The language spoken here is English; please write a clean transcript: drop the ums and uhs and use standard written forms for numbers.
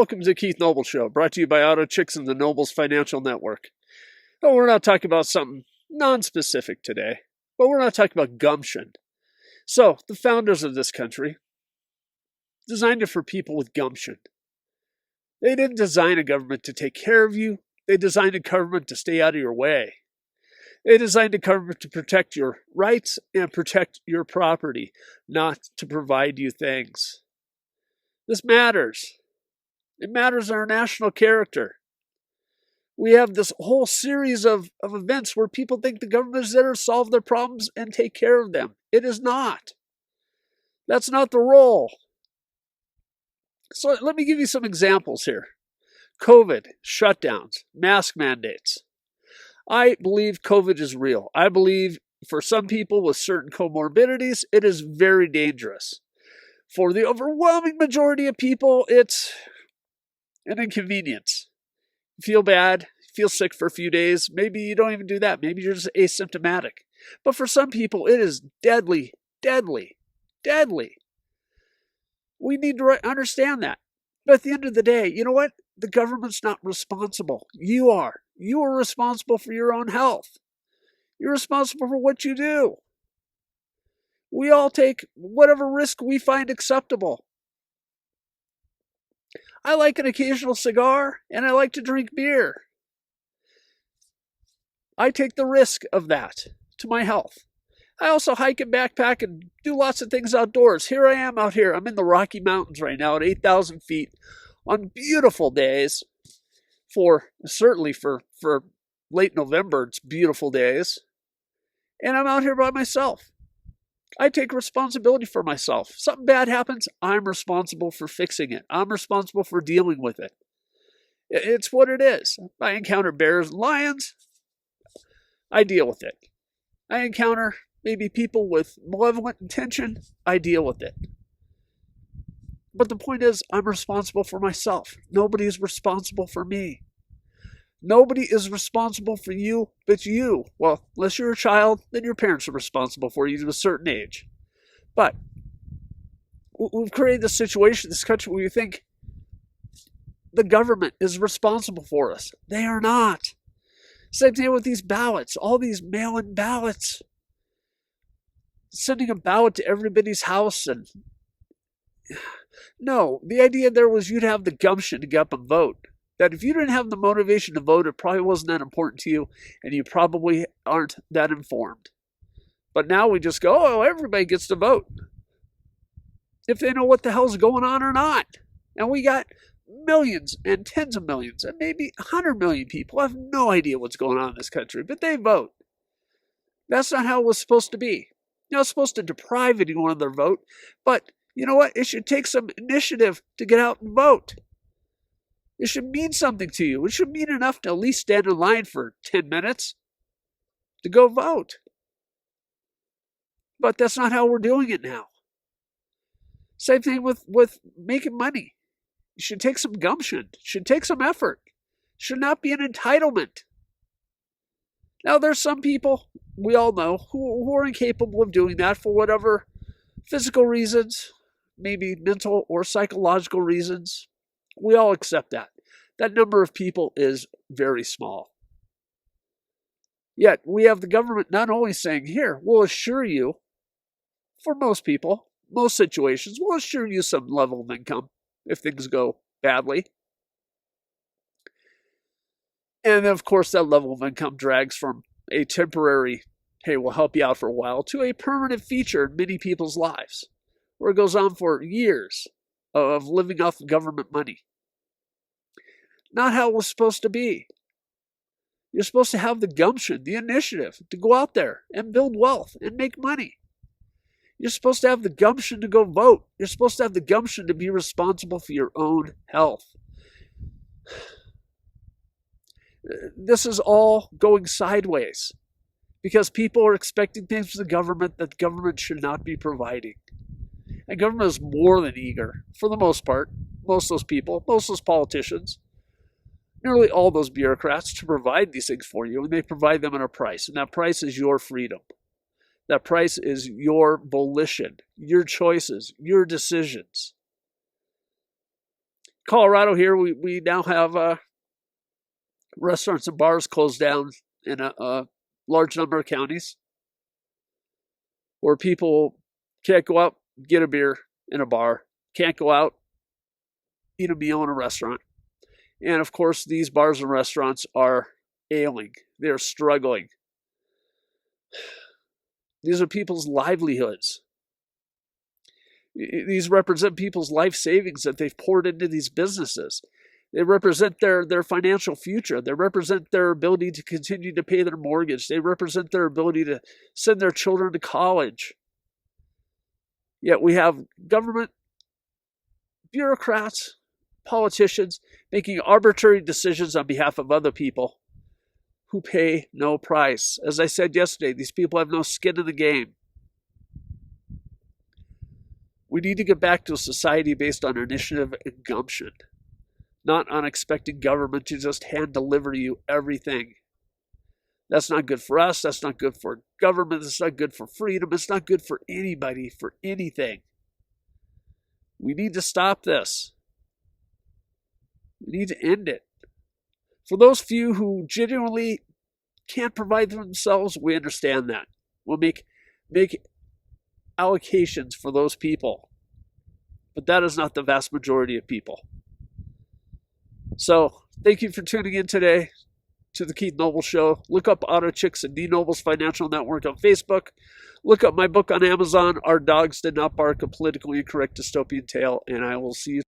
Welcome to Keith Noble Show, brought to you by Auto Chicks and the Nobles Financial Network. Oh, we're not talking about something non-specific today, but we're not talking about gumption. So, the founders of this country designed it for people with gumption. They didn't design a government to take care of you. They designed a government to stay out of your way. They designed a government to protect your rights and protect your property, not to provide you things. This matters. It matters in our national character. We have this whole series of events where people think the government is there to solve their problems and take care of them. It is not. That's not the role. So let me give you some examples here. COVID, shutdowns, mask mandates. I believe COVID is real. I believe for some people with certain comorbidities, it is very dangerous. For the overwhelming majority of people, it's an inconvenience. You feel bad, feel sick for a few days. Maybe you don't even do that. Maybe you're just asymptomatic. But for some people, it is deadly, deadly, deadly. We need to understand that. But at the end of the day, you know what? The government's not responsible. You are. You are responsible for your own health. You're responsible for what you do. We all take whatever risk we find acceptable. I like an occasional cigar, and I like to drink beer. I take the risk of that to my health. I also hike and backpack and do lots of things outdoors. Here I am out here. I'm in the Rocky Mountains right now at 8,000 feet on beautiful days. Certainly for late November, it's beautiful days. And I'm out here by myself. I take responsibility for myself. If something bad happens, I'm responsible for fixing it. I'm responsible for dealing with it. It's what it is. I encounter bears and lions. I deal with it. I encounter maybe people with malevolent intention. I deal with it. But the point is, I'm responsible for myself. Nobody is responsible for me. Nobody is responsible for you but you. Well, unless you're a child, then your parents are responsible for you to a certain age. But we've created this situation, this country, where you think the government is responsible for us. They are not. Same thing with these ballots, all these mail-in ballots. Sending a ballot to everybody's house. And no, the idea there was you'd have the gumption to get up and vote. That if you didn't have the motivation to vote, it probably wasn't that important to you, and you probably aren't that informed. But now we just go, oh, everybody gets to vote, if they know what the hell's going on or not. And we got millions and tens of millions and maybe 100 million people who have no idea what's going on in this country, but they vote. That's not how it was supposed to be. You're not supposed to deprive anyone of their vote, but you know what? It should take some initiative to get out and vote. It should mean something to you. It should mean enough to at least stand in line for 10 minutes to go vote. But that's not how we're doing it now. Same thing with making money. It should take some gumption. It should take some effort. It should not be an entitlement. Now, there's some people, we all know, who are incapable of doing that for whatever physical reasons, maybe mental or psychological reasons. We all accept that. That number of people is very small. Yet, we have the government not only saying, here, we'll assure you, for most people, most situations, we'll assure you some level of income if things go badly. And of course, that level of income drags from a temporary, hey, we'll help you out for a while, to a permanent feature in many people's lives, where it goes on for years of living off government money. Not how it was supposed to be. You're supposed to have the gumption, the initiative to go out there and build wealth and make money. You're supposed to have the gumption to go vote. You're supposed to have the gumption to be responsible for your own health. This is all going sideways because people are expecting things from the government that the government should not be providing. And government is more than eager, for the most part, most of those people, most of those politicians, nearly all those bureaucrats to provide these things for you, and they provide them at a price, and that price is your freedom. That price is your volition, your choices, your decisions. Colorado here, we now have restaurants and bars closed down in a large number of counties, where people can't go out and get a beer in a bar, can't go out, eat a meal in a restaurant. And of course, these bars and restaurants are ailing. They're struggling. These are people's livelihoods. These represent people's life savings that they've poured into these businesses. They represent their financial future. They represent their ability to continue to pay their mortgage. They represent their ability to send their children to college. Yet we have government bureaucrats, politicians making arbitrary decisions on behalf of other people who pay no price. As I said yesterday, these people have no skin in the game. We need to get back to a society based on initiative and gumption, not on expecting government to just hand deliver you everything. That's not good for us. That's not good for government. It's not good for freedom. It's not good for anybody, for anything. We need to stop this. We need to end it. For those few who genuinely can't provide for themselves, we understand that. We'll make allocations for those people. But that is not the vast majority of people. So, thank you for tuning in today to the Keith Noble Show. Look up Auto Chicks and D Noble's Financial Network on Facebook. Look up my book on Amazon, Our Dogs Did Not Bark, A Politically Incorrect Dystopian Tale, and I will see you